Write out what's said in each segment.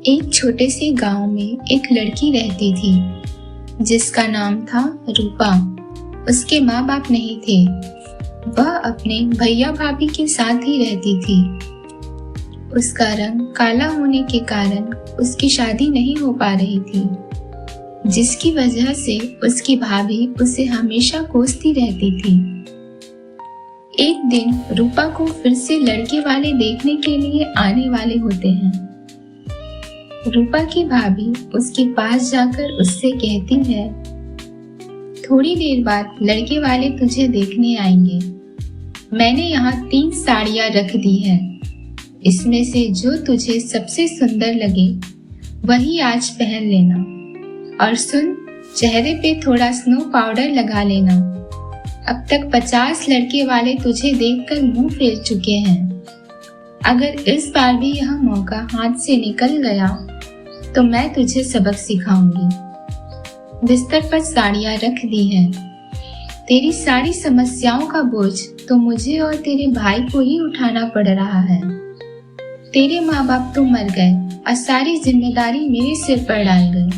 एक छोटे से गांव में एक लड़की रहती थी जिसका नाम था रूपा। उसके माँ बाप नहीं थे। वह अपने भैया भाभी के साथ ही रहती थी। उसका रंग काला होने के कारण उसकी शादी नहीं हो पा रही थी, जिसकी वजह से उसकी भाभी उसे हमेशा कोसती रहती थी। एक दिन रूपा को फिर से लड़के वाले देखने के लिए आने वाले होते हैं। रूपा की भाभी उसके पास जाकर उससे कहती है, थोड़ी देर बाद लड़के वाले तुझे देखने आएंगे। मैंने यहाँ 3 साड़ियाँ रख दी हैं। इसमें से जो तुझे सबसे सुंदर लगे वही आज पहन लेना। और सुन, चेहरे पे थोड़ा स्नो पाउडर लगा लेना। अब तक 50 लड़के वाले तुझे देखकर मुंह फेर चुके हैं। अगर इस बार भी यह मौका हाथ से निकल गया तो मैं तुझे सबक सिखाऊंगी। बिस्तर पर साड़ियाँ रख दी हैं। तेरी सारी समस्याओं का बोझ तो मुझे और तेरे भाई को ही उठाना पड़ रहा है। तेरे माँ बाप तो मर गए और सारी जिम्मेदारी मेरे सिर पर डाल गई।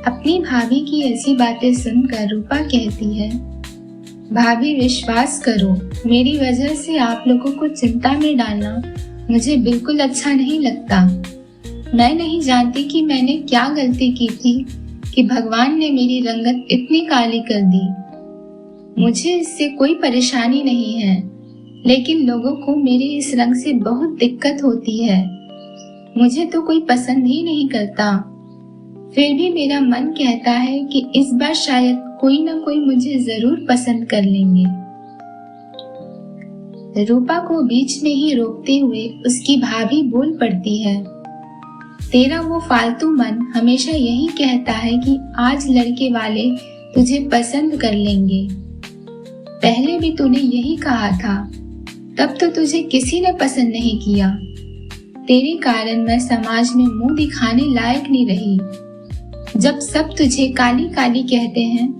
अपनी भाभी की ऐसी बातें सुनकर रूपा कहती है, भाभी विश्वास करो, मेरी वजह से आप लोगों को चिंता में डालना मुझे बिल्कुल अच्छा नहीं लगता। मैं नहीं जानती कि मैंने क्या गलती की थी कि भगवान ने मेरी रंगत इतनी काली कर दी। मुझे इससे कोई परेशानी नहीं है, लेकिन लोगों को मेरे इस रंग से बहुत दिक्कत होती है। मुझे तो कोई पसंद ही नहीं करता। फिर भी मेरा मन कहता है कि इस बार शायद कोई ना कोई मुझे जरूर पसंद कर लेंगे। रूपा को बीच में ही रोकते हुए उसकी भाभी बोल पड़ती है, तेरा वो फालतू मन हमेशा यही कहता है कि आज लड़के वाले तुझे पसंद कर लेंगे। पहले भी तूने यही कहा था, तब तो तुझे किसी ने पसंद नहीं किया। तेरे कारण मैं समाज में मुंह दिखाने लायक नहीं रही। जब सब तुझे काली काली कहते हैं,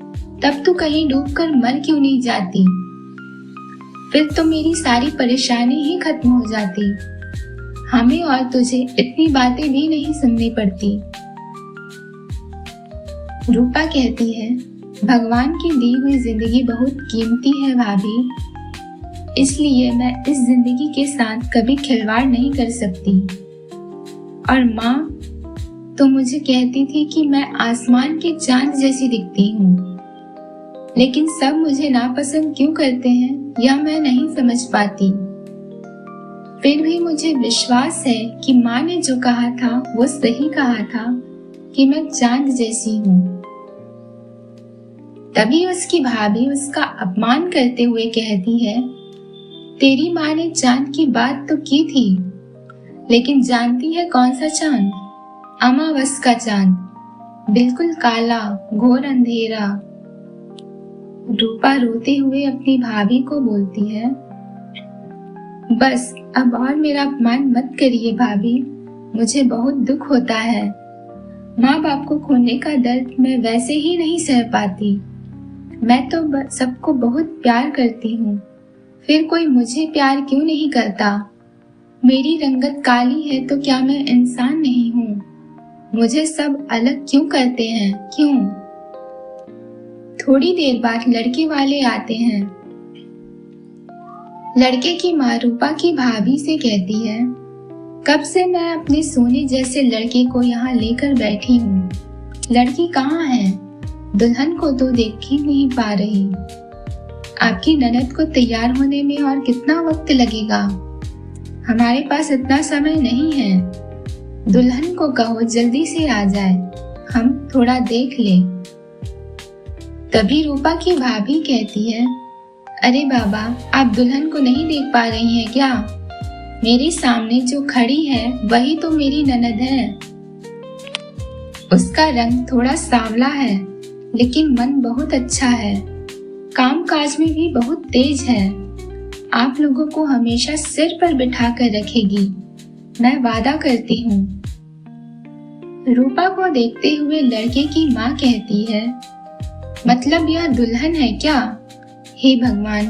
तब तू कहीं डूबकर मर क्यों नहीं जाती? फिर तो मेरी सारी परेशानी ही खत्म हो जाती। हमें और तुझे इतनी बातें भी नहीं सुननी पड़ती। रूपा कहती है, भगवान की दी हुई जिंदगी बहुत कीमती है भाभी, इसलिए मैं इस जिंदगी के साथ कभी खिलवाड़ नहीं कर सकती। और माँ तो मुझे कहती थी कि मैं आसमान के चांद जैसी दिखती हूँ, लेकिन सब मुझे नापसंद क्यों करते हैं यह मैं नहीं समझ पाती। फिर भी मुझे विश्वास है कि माँ ने जो कहा था वो सही कहा था कि मैं चांद जैसी हूँ। तभी उसकी भाभी उसका अपमान करते हुए कहती है, तेरी माँ ने चांद की बात तो की थी, लेकिन जानती है कौन सा चांद? अमावस का चांद, बिल्कुल काला, घोर अंधेरा। रूपा रोते हुए अपनी भाभी को बोलती है, बस अब और मेरा अपमान मत करिए भाभी, मुझे बहुत दुख होता है। माँ बाप को खोने का दर्द मैं वैसे ही नहीं सह पाती। मैं तो सबको बहुत प्यार करती हूँ, फिर कोई मुझे प्यार क्यों नहीं करता? मेरी रंगत काली है तो क्या मैं इंसान नहीं हूँ? मुझे सब अलग क्यों करते हैं, क्यों? थोड़ी देर बाद लड़के वाले आते हैं। लड़के की माँ रूपा की भाभी से कहती है, कब से मैं अपने सोने जैसे लड़के को यहाँ लेकर बैठी हूँ। लड़की कहाँ है? दुल्हन को तो देख ही नहीं पा रही। आपकी ननद को तैयार होने में और कितना वक्त लगेगा? हमारे पास इतना समय नहीं है। दुल्हन को कहो जल्दी से आ जाए, हम थोड़ा देख लें। तभी रूपा की भाभी कहती है, अरे बाबा, आप दुल्हन को नहीं देख पा रही हैं क्या? मेरे सामने जो खड़ी है वही तो मेरी ननद है। उसका रंग थोड़ा सांवला है, लेकिन मन बहुत अच्छा है। काम काज में भी बहुत तेज है। आप लोगों को हमेशा सिर पर बिठा कर रखेगी, मैं वादा करती हूँ। रूपा को देखते हुए लड़के की माँ कहती है, मतलब यह दुल्हन है क्या? हे भगवान,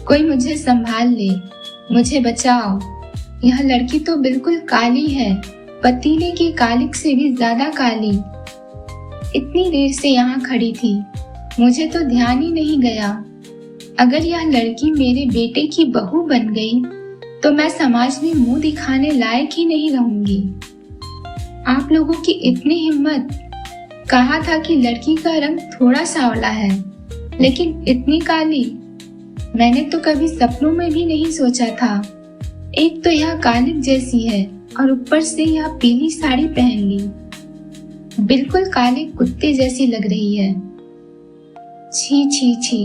कोई मुझे संभाल ले, मुझे बचाओ। यह लड़की तो बिल्कुल काली है, पतीले की कालिक से भी ज्यादा काली। इतनी देर से यहाँ खड़ी थी, मुझे तो ध्यान ही नहीं गया। अगर यह लड़की मेरे बेटे की बहू बन गई तो मैं समाज में मुंह दिखाने लायक ही नहीं रहूंगी। आप लोगों की इतनी हिम्मत। कहा था कि लड़की का रंग थोड़ा सांवला है, लेकिन इतनी काली मैंने तो कभी सपनों में भी नहीं सोचा था। एक तो यह कालिक जैसी है और ऊपर से यह पीली साड़ी पहन ली, बिल्कुल काले कुत्ते जैसी लग रही है। छी छी छी,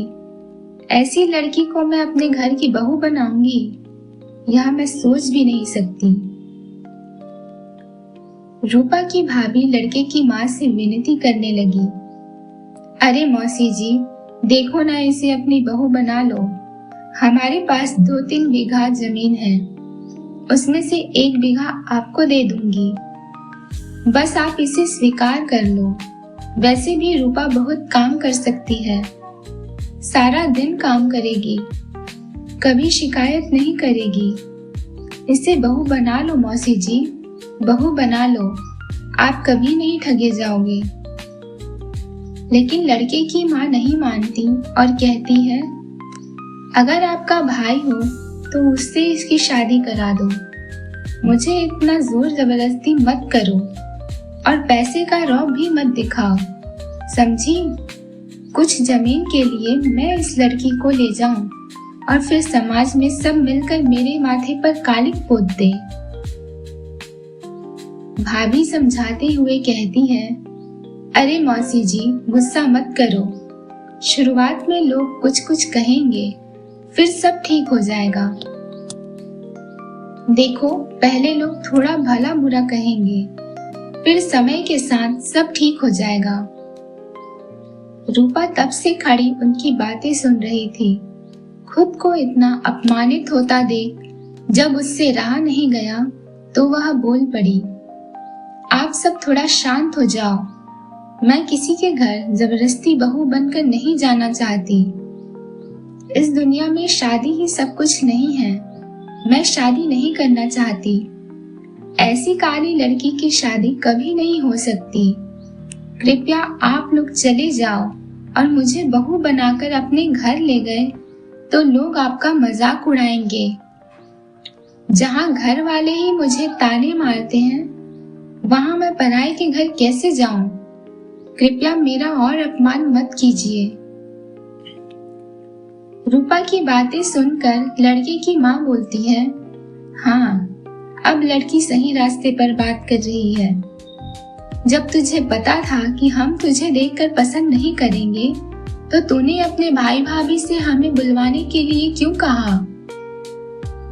ऐसी लड़की को मैं अपने घर की बहू बनाऊंगी, यह मैं सोच भी नहीं सकती। रूपा की भाभी लड़के की माँ से विनती करने लगी, अरे मौसी जी, देखो ना, इसे अपनी बहू बना लो। हमारे पास 2-3 बीघा जमीन है, उसमें से 1 बीघा आपको दे दूंगी। बस आप इसे स्वीकार कर लो। वैसे भी रूपा बहुत काम कर सकती है, सारा दिन काम करेगी, कभी शिकायत नहीं करेगी। इसे बहू बना लो मौसी जी, बहू बना लो, आप कभी नहीं ठगे जाओगे। लेकिन लड़के की माँ नहीं मानती और कहती है, अगर आपका भाई हो तो उससे इसकी शादी करा दो। मुझे इतना जोर जबरदस्ती मत करो और पैसे का रौब भी मत दिखाओ, समझी? कुछ जमीन के लिए मैं इस लड़की को ले जाऊं और फिर समाज में सब मिलकर मेरे माथे पर कालिक पोत दे। भाभी समझाते हुए कहती है, अरे मौसी जी, गुस्सा मत करो। शुरुआत में लोग कुछ कुछ कहेंगे, फिर सब ठीक हो जाएगा। देखो, पहले लोग थोड़ा भला बुरा कहेंगे, फिर समय के साथ सब ठीक हो जाएगा। रूपा तब से खड़ी उनकी बातें सुन रही थी। खुद को इतना अपमानित होता देख जब उससे रहा नहीं गया तो वह बोल पड़ी, आप सब थोड़ा शांत हो जाओ। मैं किसी के घर जबरदस्ती बहू बनकर नहीं जाना चाहती। इस दुनिया में शादी ही सब कुछ नहीं है। मैं शादी नहीं करना चाहती। ऐसी काली लड़की की शादी कभी नहीं हो सकती। कृपया आप लोग चले जाओ, और मुझे बहू बनाकर अपने घर ले गए तो लोग आपका मजाक उड़ाएंगे। जहाँ घर वाले ही मुझे ताने मारते हैं, वहाँ मैं पराये के घर कैसे जाऊं? कृपया मेरा और अपमान मत कीजिए। रूपा की बातें सुनकर लड़के की माँ बोलती है, हाँ, अब लड़की सही रास्ते पर बात कर रही है। जब तुझे पता था कि हम तुझे देखकर पसंद नहीं करेंगे, तो तूने अपने भाई भाभी से हमें बुलवाने के लिए क्यों कहा?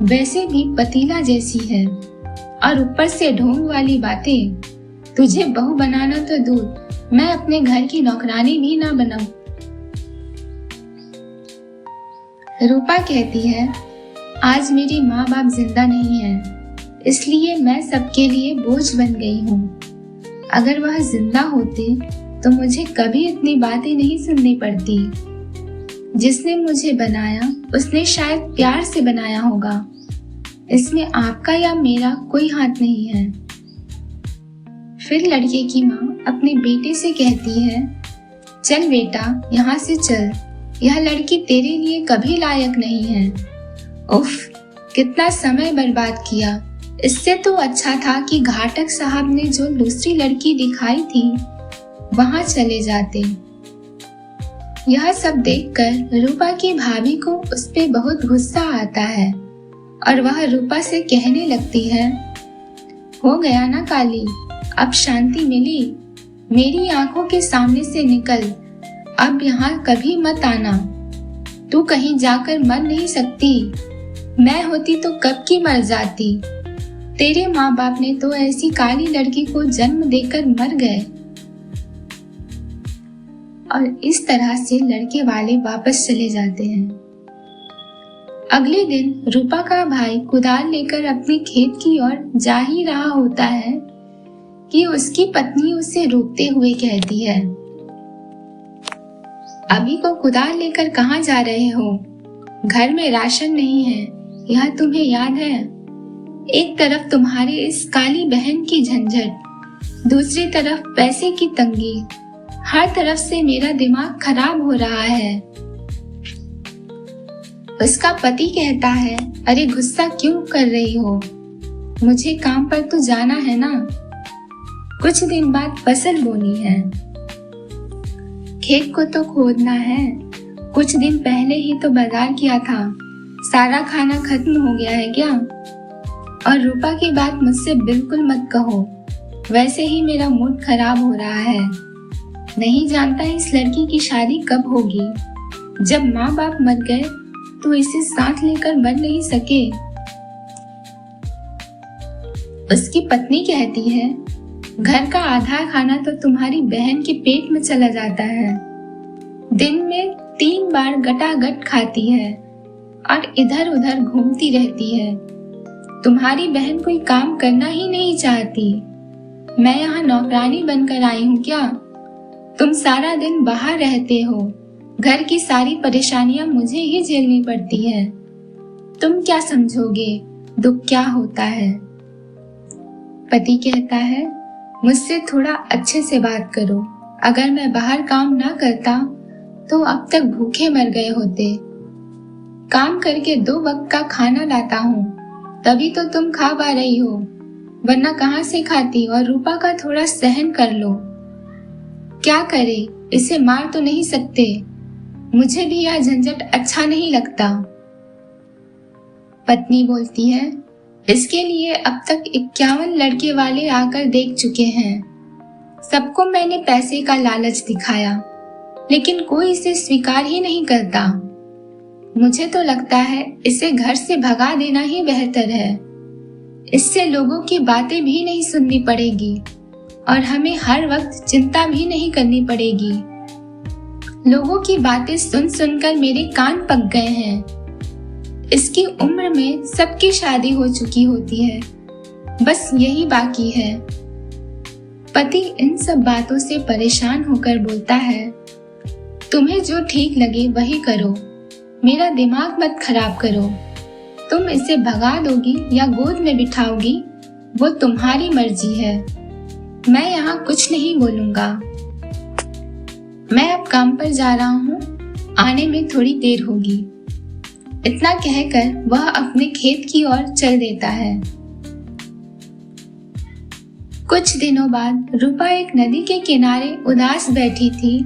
वैसे भी पतीला जैसी है, और ऊपर से ढोंग वाली बातें। तुझे बहू बनाना तो दूर, मैं अपने घर की नौकरानी भी ना बनाऊं। रूपा कहती है, आज मेरी माँ बाप जिंदा नहीं है, इसलिए मैं सबके लिए बोझ बन गई हूँ। अगर वह जिंदा होते तो मुझे कभी इतनी बातें नहीं सुननी पड़ती। जिसने मुझे बनाया उसने शायद प्यार से बनाया होगा। इसमें आपका या मेरा कोई हाथ नहीं है। फिर लड़के की माँ अपने बेटे से कहती है, चल बेटा, यहाँ से चल, यह लड़की तेरे लिए कभी लायक नहीं है। उफ, कितना समय बर्बाद किया। इससे तो अच्छा था कि घाटक साहब ने जो दूसरी लड़की दिखाई थी वहां चले जाते। यह सब देखकर रूपा की भाभी को उस पे बहुत गुस्सा आता है और वह रूपा से कहने लगती है, हो गया ना काली, अब शांति मिली। मेरी आंखों के सामने से निकल, अब यहाँ कभी मत आना। तू कहीं जाकर मर नहीं सकती। मैं होती तो कब की मर जाती। तेरे माँ बाप ने तो ऐसी काली लड़की को जन्म देकर मर गए। और इस तरह से लड़के वाले वापस चले जाते हैं। अगले दिन रूपा का भाई कुदाल लेकर अपने खेत की ओर जा ही रहा होता है कि उसकी पत्नी उसे रोकते हुए कहती है, अभी को कुदाल लेकर कहाँ जा रहे हो? घर में राशन नहीं है, यह तुम्हें याद है? एक तरफ तुम्हारी इस काली बहन की झंझट, दूसरी तरफ पैसे की तंगी। हर तरफ से मेरा दिमाग खराब हो रहा है। उसका पति कहता है, अरे गुस्सा क्यों कर रही हो? मुझे काम पर तो जाना है ना। कुछ दिन बाद फसल बोनी है, खेत को तो खोदना है। कुछ दिन पहले ही तो बाजार किया था, सारा खाना खत्म हो गया है क्या? और रूपा की बात मुझसे बिल्कुल मत कहो, वैसे ही मेरा मूड खराब हो रहा है। नहीं जानता इस लड़की की शादी कब होगी। जब माँ बाप मर गए तो इसे साथ लेकर मर नहीं सके। उसकी पत्नी कहती है, घर का आधा खाना तो तुम्हारी बहन के पेट में चला जाता है। दिन में 3 बार गटागट खाती है और इधर उधर घूमती रहती है। तुम्हारी बहन कोई काम करना ही नहीं चाहती। मैं यहाँ नौकरानी बनकर आई हूँ क्या? तुम सारा दिन बाहर रहते हो, घर की सारी परेशानियां मुझे ही झेलनी पड़ती है। तुम क्या समझोगे दुख क्या होता है? पति कहता है, मुझसे थोड़ा अच्छे से बात करो। अगर मैं बाहर काम ना करता तो अब तक भूखे मर गए होते। काम करके 2 वक्त का खाना लाता हूँ, तभी तो तुम खा पा रही हो, वरना कहाँ से खाती? और रूपा का थोड़ा सहन कर लो। क्या करे, इसे मार तो नहीं सकते। मुझे भी यह झंझट अच्छा नहीं लगता। पत्नी बोलती है, इसके लिए अब तक 51 लड़के वाले आकर देख चुके हैं। सबको मैंने पैसे का लालच दिखाया, लेकिन कोई इसे स्वीकार ही नहीं करता। मुझे तो लगता है इसे घर से भगा देना ही बेहतर है। इससे लोगों की बातें भी नहीं सुननी पड़ेगी और हमें हर वक्त चिंता भी नहीं करनी पड़ेगी। लोगों की बातें सुन सुनकर मेरे कान पक गए हैं। इसकी उम्र में सबकी शादी हो चुकी होती है, बस यही बाकी है। पति इन सब बातों से परेशान होकर बोलता है, तुम्हें जो ठीक लगे वही करो, मेरा दिमाग मत खराब करो। तुम इसे भगा दोगी या गोद में बिठाओगी, वो तुम्हारी मर्जी है। मैं यहाँ कुछ नहीं बोलूंगा। मैं अब काम पर जा रहा हूँ, आने में थोड़ी देर होगी। इतना कहकर वह अपने खेत की ओर चल देता है। कुछ दिनों बाद रूपा एक नदी के किनारे उदास बैठी थी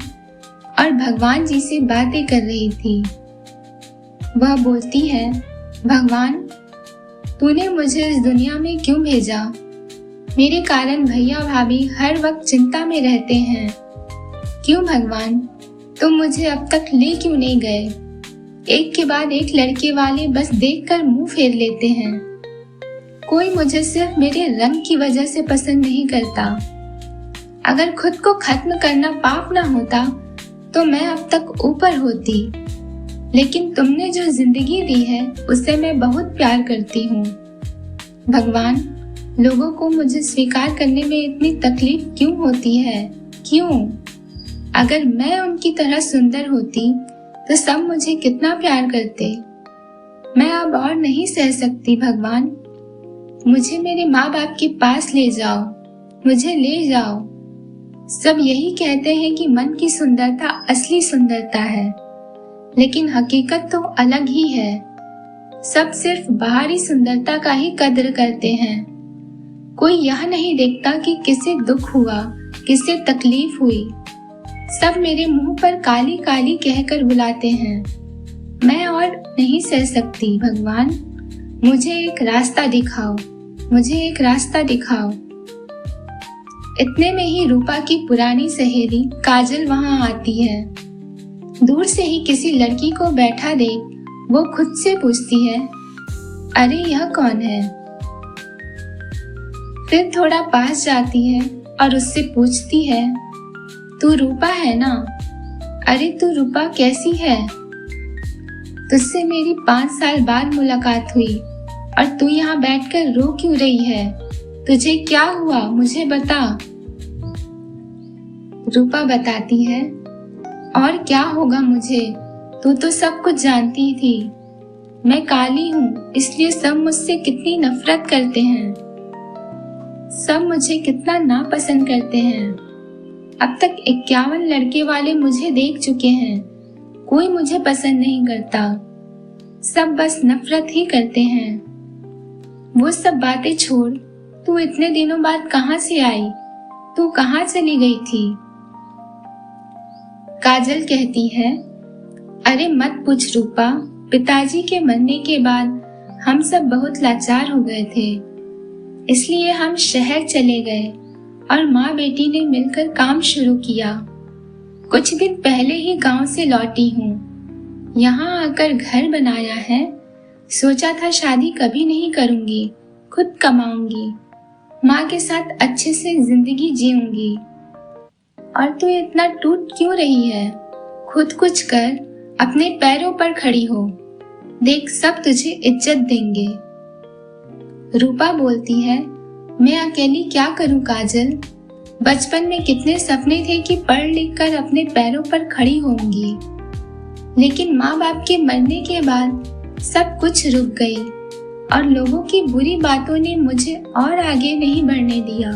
और भगवान जी से बातें कर रही थी। वह बोलती है, भगवान, तूने मुझे इस दुनिया में क्यों भेजा? मेरे कारण भैया भाभी हर वक्त चिंता में रहते हैं। क्यों भगवान, तुम मुझे अब तक ले क्यों नहीं गए? एक के बाद एक लड़के वाले बस देखकर मुंह फेर लेते हैं। कोई मुझे सिर्फ मेरे रंग की वजह से पसंद नहीं करता। अगर खुद को खत्म करना पाप ना होता तो मैं अब तक ऊपर होती, लेकिन तुमने जो जिंदगी दी है उससे मैं बहुत प्यार करती हूँ। भगवान, लोगों को मुझे स्वीकार करने में इतनी तकलीफ क्यों होती है? क्यों? अगर मैं उनकी तरह सुंदर होती तो सब मुझे कितना प्यार करते। मैं अब और नहीं सह सकती भगवान। मुझे मेरे माँ बाप के पास ले जाओ, मुझे ले जाओ। सब यही कहते हैं कि मन की सुंदरता असली सुंदरता है, लेकिन हकीकत तो अलग ही है। सब सिर्फ बाहरी सुंदरता का ही कद्र करते हैं। कोई यह नहीं देखता कि किसे दुख हुआ, किसे तकलीफ हुई। सब मेरे मुंह पर काली काली कहकर बुलाते हैं। मैं और नहीं सह सकती भगवान। मुझे एक रास्ता दिखाओ, मुझे एक रास्ता दिखाओ। इतने में ही रूपा की पुरानी सहेली काजल वहां आती है। दूर से ही किसी लड़की को बैठा देख वो खुद से पूछती है, अरे यह कौन है? फिर थोड़ा पास जाती है और उससे पूछती है, तू रूपा है ना? अरे तू रूपा कैसी है? तुझसे मेरी 5 साल बाद मुलाकात हुई और तू यहाँ बैठकर रो क्यों रही है? तुझे क्या हुआ, मुझे बता। रूपा बताती है, और क्या होगा मुझे, तू तो सब कुछ जानती थी। मैं काली हूँ, इसलिए सब मुझसे कितनी नफरत करते हैं। सब मुझे कितना नापसंद करते हैं। अब तक 51 लड़के वाले मुझे देख चुके हैं। कोई मुझे पसंद नहीं करता। सब बस नफरत ही करते हैं। वो सब बातें छोड़, तू इतने दिनों बाद कहाँ से आई? तू कहाँ चली गई थी? काजल कहती है, अरे मत पूछ रूपा, पिताजी के मरने के बाद हम सब बहुत लाचार हो गए थे, इसलिए हम शहर चले गए और माँ बेटी ने मिलकर काम शुरू किया। कुछ दिन पहले ही गांव से लौटी हूँ। यहाँ आकर घर बनाया है। सोचा था शादी कभी नहीं करूँगी, खुद कमाऊंगी, माँ के साथ अच्छे से जिंदगी जीऊंगी। और तू इतना टूट क्यों रही है? खुद कुछ कर, अपने पैरों पर खड़ी हो। देख, सब तुझे इज्जत देंगे। रूपा बोलती है, मैं अकेली क्या करूं काजल? बचपन में कितने सपने थे कि पढ़ लिख कर अपने पैरों पर खड़ी होंगी, लेकिन माँ बाप के मरने के बाद सब कुछ रुक गई और लोगों की बुरी बातों ने मुझे और आगे नहीं बढ़ने दिया।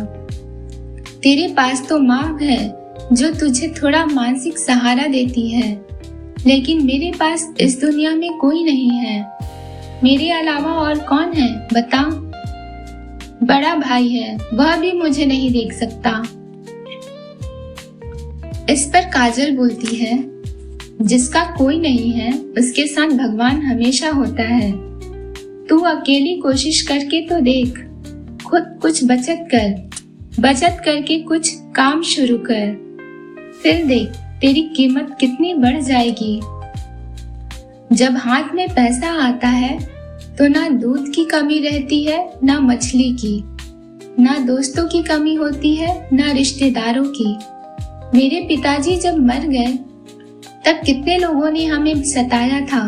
तेरे पास तो माँ है जो तुझे थोड़ा मानसिक सहारा देती है, लेकिन मेरे पास इस दुनिया में कोई नहीं है। मेरे अलावा और कौन है बता? बड़ा भाई है, वह भी मुझे नहीं देख सकता। इस पर काजल बोलती है, जिसका कोई नहीं है उसके साथ भगवान हमेशा होता है। तू अकेली कोशिश करके तो देख, खुद कुछ बचत करके कुछ काम शुरू कर, फिर देख तेरी कीमत कितनी बढ़ जाएगी। जब हाथ में पैसा आता है तो ना दूध की कमी रहती है, ना मछली की, ना दोस्तों की कमी होती है, ना रिश्तेदारों की। मेरे पिताजी जब मर गए तब कितने लोगों ने हमें सताया था।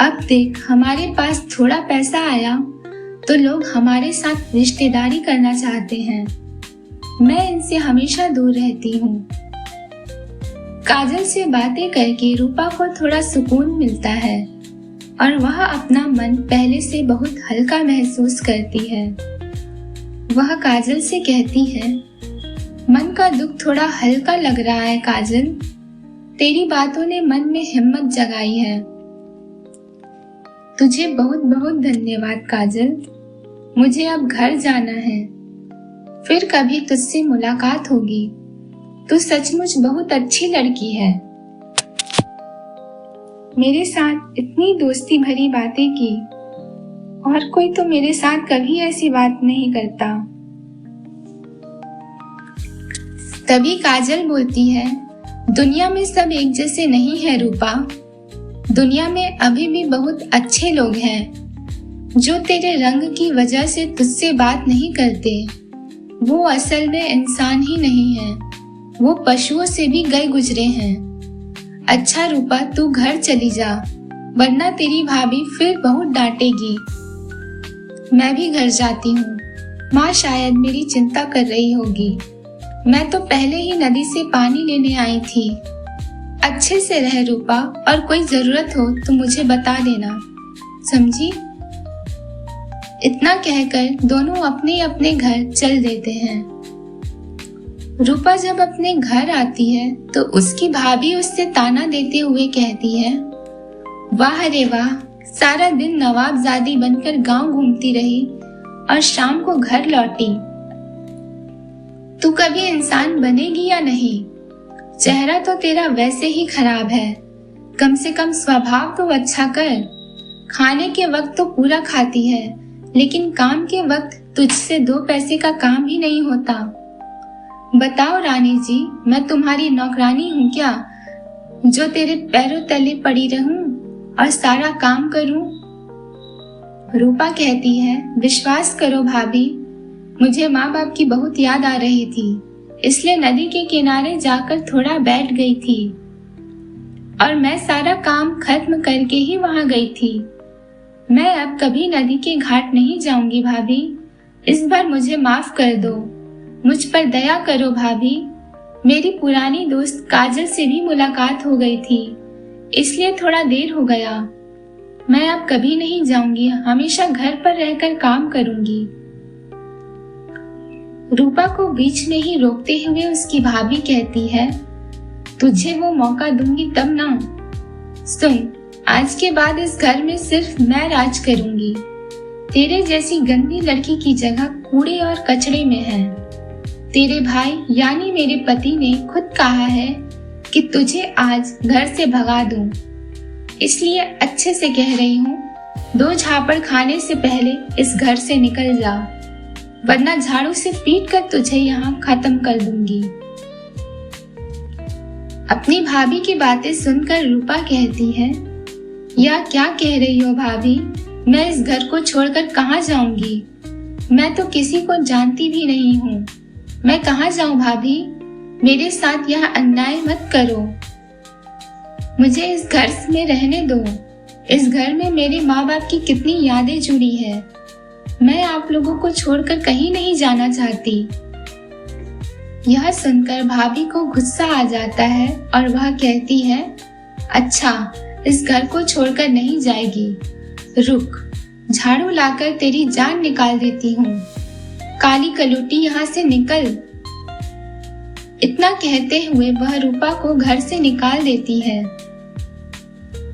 अब देख, हमारे पास थोड़ा पैसा आया तो लोग हमारे साथ रिश्तेदारी करना चाहते हैं। मैं इनसे हमेशा दूर रहती हूँ। काजल से बातें करके रूपा को थोड़ा सुकून मिलता है और वह अपना मन पहले से बहुत हल्का महसूस करती है। वह काजल से कहती है, मन का दुख थोड़ा हल्का लग रहा है काजल, तेरी बातों ने मन में हिम्मत जगाई है। तुझे बहुत बहुत धन्यवाद काजल। मुझे अब घर जाना है, फिर कभी तुझसे मुलाकात होगी। तू सचमुच बहुत अच्छी लड़की है। मेरे साथ इतनी दोस्ती भरी बातें की, और कोई तो मेरे साथ कभी ऐसी बात नहीं करता। तभी काजल बोलती है, दुनिया में सब एक जैसे नहीं है रूपा। दुनिया में अभी भी बहुत अच्छे लोग हैं जो तेरे रंग की वजह से तुझसे बात नहीं करते। वो असल में इंसान ही नहीं है, वो पशुओं से भी गए गुजरे हैं। अच्छा रूपा, तू घर चली जा, वरना तेरी भाभी फिर बहुत डांटेगी। मैं भी घर जाती हूँ, माँ शायद मेरी चिंता कर रही होगी। मैं तो पहले ही नदी से पानी लेने आई थी। अच्छे से रह रूपा, और कोई जरूरत हो तो मुझे बता देना, समझी? इतना कहकर दोनों अपने अपने घर चल देते हैं। रूपा जब अपने घर आती है तो उसकी भाभी उससे ताना देते हुए कहती है, वाह रे वाह, सारा दिन नवाबजादी बनकर गांव घूमती रही और शाम को घर लौटी। तू कभी इंसान बनेगी या नहीं? चेहरा तो तेरा वैसे ही खराब है, कम से कम स्वभाव तो अच्छा कर। खाने के वक्त तो पूरा खाती है, लेकिन काम के वक्त तुझसे 2 पैसे का काम भी नहीं होता। बताओ रानी जी, मैं तुम्हारी नौकरानी हूँ क्या, जो तेरे पैरों तले पड़ी रहूं और सारा काम करूं? रूपा कहती है, विश्वास करो भाभी, मुझे माँ बाप की बहुत याद आ रही थी, इसलिए नदी के किनारे जाकर थोड़ा बैठ गई थी और मैं सारा काम खत्म करके ही वहां गई थी। मैं अब कभी नदी के घाट नहीं जाऊंगी भाभी, इस बार मुझे माफ कर दो। मुझ पर दया करो भाभी। मेरी पुरानी दोस्त काजल से भी मुलाकात हो गई थी, इसलिए थोड़ा देर हो गया। मैं अब कभी नहीं जाऊंगी, हमेशा घर पर रहकर काम करूंगी। रूपा को बीच में ही रोकते हुए उसकी भाभी कहती है, तुझे वो मौका दूंगी तब ना। सुन, आज के बाद इस घर में सिर्फ मैं राज करूंगी। तेरे जैसी गंदी लड़की की जगह कूड़े और कचड़े में है। तेरे भाई यानी मेरे पति ने खुद कहा है कि तुझे आज घर से भगा दूं। इसलिए अच्छे से कह रही हूँ, 2 झापड़ खाने से पहले इस घर से निकल जा, वरना झाड़ू से पीट कर तुझे यहाँ खत्म कर दूंगी। अपनी भाभी की बातें सुनकर रूपा कहती है, यह क्या कह रही हो भाभी? मैं इस घर को छोड़कर कहाँ जाऊंगी? मैं तो किसी को जानती भी नहीं हूँ। मैं कहाँ जाऊं भाभी? मेरे साथ यह अन्याय मत करो। मुझे इस घर में रहने दो। इस घर में मेरे माँ बाप की कितनी यादें जुड़ी है। मैं आप लोगों को छोड़कर कहीं नहीं जाना चाहती। यह सुनकर भाभी को गुस्सा आ जाता है और वह कहती है, अच्छा, इस घर को छोड़कर नहीं जाएगी। रुक, झाड़ू लाकर तेरी जान निकाल देती हूँ। काली कलूटी यहाँ से निकल। इतना कहते हुए वह रूपा को घर से निकाल देती है।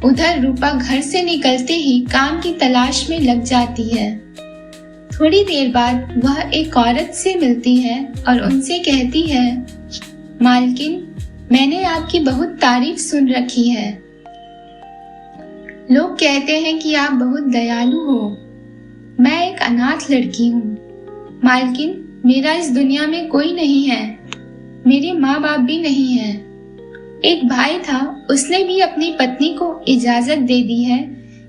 उधर रूपा घर से निकलते ही काम की तलाश में लग जाती है। थोड़ी देर बाद वह एक औरत से मिलती है और उनसे कहती है, मालकिन, मैंने आपकी बहुत तारीफ सुन रखी है। लोग कहते हैं कि आप बहुत दयालु हो। मैं एक अनाथ लड़की हूँ। मालकिन, मेरा इस दुनिया में कोई नहीं है। मेरे माँ बाप भी नहीं है। एक भाई था, उसने भी अपनी पत्नी को इजाजत दे दी है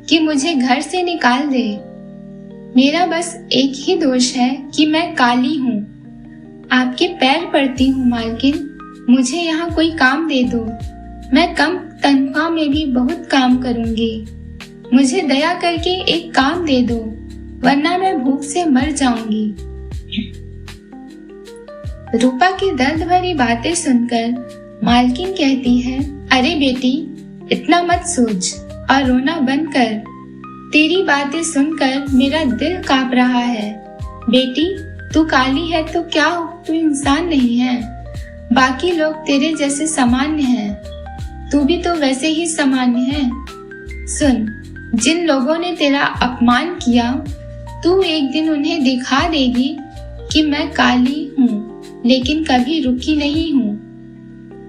कि मुझे घर से निकाल दे। मेरा बस एक ही दोष है कि मैं काली हूँ। आपके पैर पड़ती हूँ मालकिन, मुझे यहाँ कोई काम दे दो। मैं कम तनख्वाह में भी बहुत काम करूँगी। मुझे दया करके एक काम दे दो, वरना मैं भूख से मर जाऊंगी। रूपा की दर्द भरी बातें सुनकर मालकिन कहती है, अरे बेटी, इतना मत सोच और रोना बंद कर। तेरी बातें सुनकर मेरा दिल कांप रहा है। बेटी, तू काली है तो क्या हो, तू इंसान नहीं है। बाकी लोग तेरे जैसे सामान्य हैं, तू भी तो वैसे ही सामान्य है। सुन, जिन लोगों ने तेरा अपमान किया, तू एक दिन उन्हें दिखा देगी कि मैं काली हूँ, लेकिन कभी रुकी नहीं हूँ।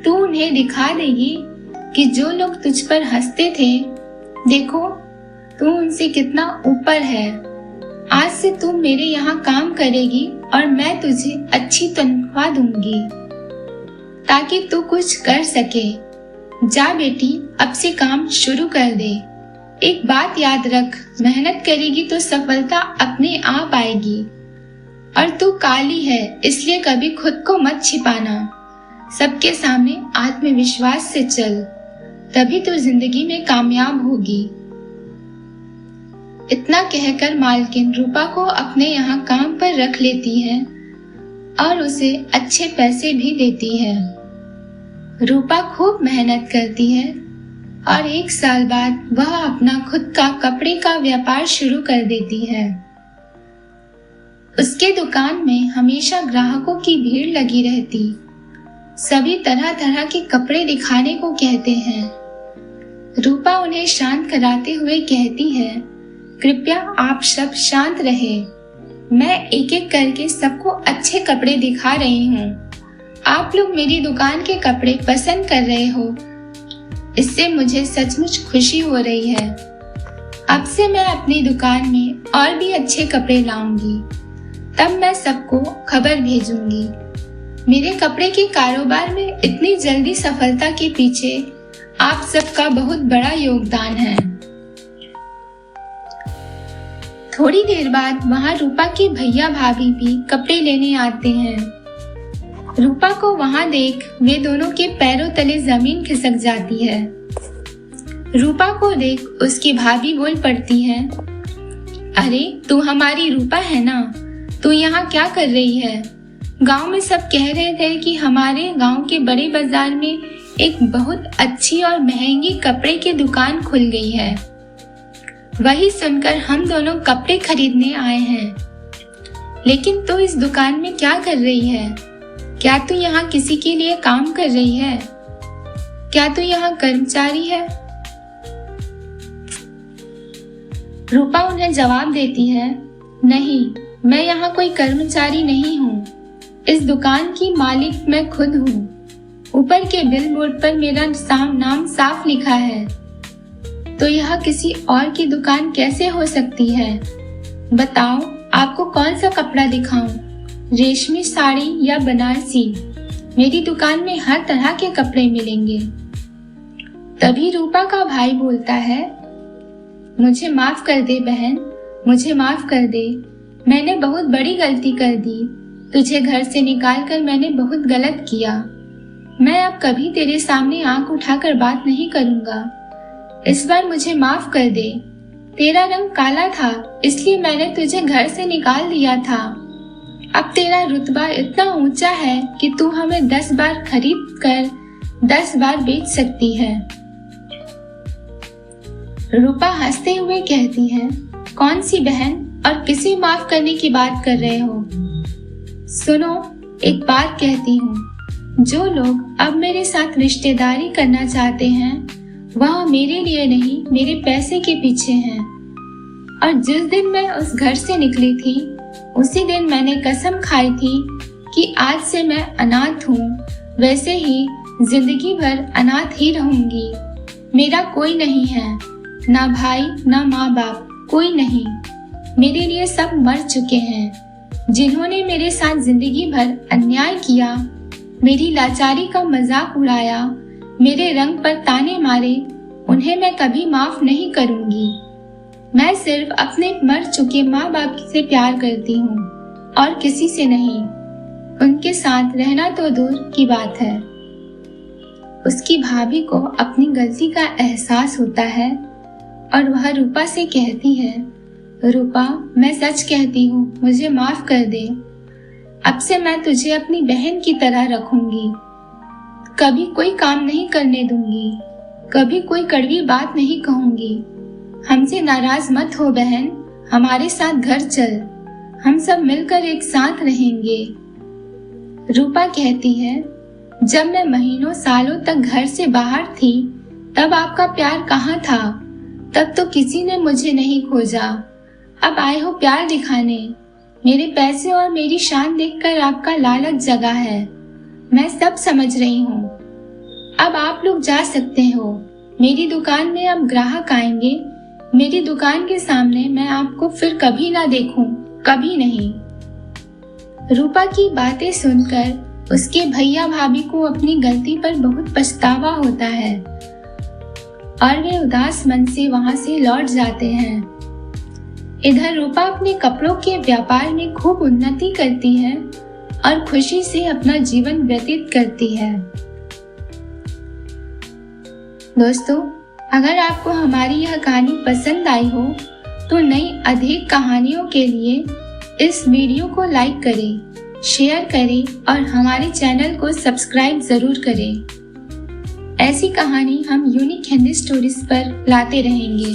तू उन्हें दिखा देगी कि जो लोग तुझ पर हंसते थे, देखो तू उनसे कितना ऊपर है। आज से तू मेरे यहाँ काम करेगी और मैं तुझे अच्छी तनख्वाह दूंगी ताकि तू कुछ कर सके। जा बेटी, अब से काम शुरू कर दे। एक बात याद रख, मेहनत करेगी तो सफलता अपने आप आएगी। और तू काली है, इसलिए कभी खुद को मत छिपाना। सबके सामने आत्मविश्वास से चल, तभी तो जिंदगी में कामयाब होगी। इतना कहकर मालकिन रूपा को अपने यहाँ काम पर रख लेती है और उसे अच्छे पैसे भी देती है। रूपा खूब मेहनत करती है और 1 साल बाद वह अपना खुद का कपड़े का व्यापार शुरू कर देती है। उसके दुकान में हमेशा ग्राहकों की भीड़ लगी रहती। सभी तरह तरह के कपड़े दिखाने को कहते हैं। रूपा उन्हें शांत कराते हुए कहती है, कृपया आप सब शांत रहे। मैं एक एक करके सबको अच्छे कपड़े दिखा रही हूँ। आप लोग मेरी दुकान के कपड़े पसंद कर रहे हो, इससे मुझे सचमुच खुशी हो रही है। अब से मैं अपनी दुकान में और भी अच्छे कपड़े लाऊंगी, तब मैं सबको खबर भेजूंगी। मेरे कपड़े के कारोबार में इतनी जल्दी सफलता के पीछे आप सबका बहुत बड़ा योगदान है। थोड़ी देर बाद वहाँ रूपा के भैया भाभी भी कपड़े लेने आते हैं। रूपा को वहाँ देख वे दोनों के पैरों तले जमीन खिसक जाती है। रूपा को देख उसकी भाभी बोल पड़ती है, अरे तू हमारी रूपा है ना, तू यहाँ क्या कर रही है? गांव में सब कह रहे थे कि हमारे गांव के बड़े बाजार में एक बहुत अच्छी और महंगी कपड़े की दुकान खुल गई है। वही सुनकर हम दोनों कपड़े खरीदने आए हैं। लेकिन तू इस दुकान में क्या कर रही है? क्या तू यहाँ किसी के लिए काम कर रही है? क्या तू यहाँ कर्मचारी है? रूपा उन्हें जवाब देती है, नहीं, मैं यहाँ कोई कर्मचारी नहीं हूँ। इस दुकान की मालिक मैं खुद हूँ। ऊपर के बिल बोर्ड पर मेरा नाम साफ लिखा है। तो यह किसी और की दुकान कैसे हो सकती है? बताओ, आपको कौन सा कपड़ा दिखाऊं? रेशमी साड़ी या बनारसी? मेरी दुकान में हर तरह के कपड़े मिलेंगे। तभी रूपा का भाई बोलता है, मुझे माफ कर दे बहन, मुझे माफ कर दे। मैंने बहुत बड़ी गलती कर दी। तुझे घर से निकालकर मैंने बहुत गलत किया। मैं अब कभी तेरे सामने आंख उठाकर बात नहीं करूंगा। इस बार मुझे माफ कर दे। तेरा रंग काला था, इसलिए मैंने तुझे घर से निकाल दिया था। अब तेरा रुतबा इतना ऊंचा है कि तू हमें 10 बार खरीद कर 10 बार बेच सकती है। रूपा हंसते हुए कहती है, कौन सी बहन और किसे माफ करने की बात कर रहे हो? सुनो, एक बात कहती हूँ, जो लोग अब मेरे साथ रिश्तेदारी करना चाहते हैं वह मेरे लिए नहीं, मेरे पैसे के पीछे हैं। और जिस दिन मैं उस घर से निकली थी, उसी दिन मैंने कसम खाई थी कि आज से मैं अनाथ हूँ, वैसे ही जिंदगी भर अनाथ ही रहूंगी। मेरा कोई नहीं है, ना भाई ना माँ बाप, कोई नहीं। मेरे लिए सब मर चुके हैं। जिन्होंने मेरे साथ जिंदगी भर अन्याय किया, मेरी लाचारी का मजाक उड़ाया, मेरे रंग पर ताने मारे, उन्हें मैं कभी माफ नहीं करूंगी। मैं सिर्फ अपने मर चुके माँ बाप से प्यार करती हूँ और किसी से नहीं। उनके साथ रहना तो दूर की बात है। उसकी भाभी को अपनी गलती का एहसास होता है और वह रूपा से कहती है, रूपा, मैं सच कहती हूँ, मुझे माफ कर दे। अब से मैं तुझे अपनी बहन की तरह रखूंगी। कभी कोई काम नहीं करने दूंगी, कभी कोई कड़वी बात नहीं कहूंगी। हमसे नाराज मत हो बहन, हमारे साथ घर चल, हम सब मिलकर एक साथ रहेंगे। रूपा कहती है, जब मैं महीनों सालों तक घर से बाहर थी, तब आपका प्यार कहाँ था? तब तो किसी ने मुझे नहीं खोजा। अब आए हो प्यार दिखाने। मेरे पैसे और मेरी शान देखकर आपका लालच जगा है। मैं सब समझ रही हूँ। अब आप लोग जा सकते हो। मेरी दुकान में अब ग्राहक आएंगे। मेरी दुकान के सामने मैं आपको फिर कभी ना देखूं, कभी नहीं। रूपा की बातें सुनकर उसके भैया भाभी को अपनी गलती पर बहुत पछतावा होता है और वे उदास मन से वहां से लौट जाते हैं। इधर रूपा अपने कपड़ों के व्यापार में खूब उन्नति करती है और खुशी से अपना जीवन व्यतीत करती है। दोस्तों, अगर आपको हमारी यह कहानी पसंद आई हो तो नई अधिक कहानियों के लिए इस वीडियो को लाइक करें, शेयर करें और हमारे चैनल को सब्सक्राइब जरूर करें। ऐसी कहानी हम यूनिक हिंदी स्टोरीज पर लाते रहेंगे।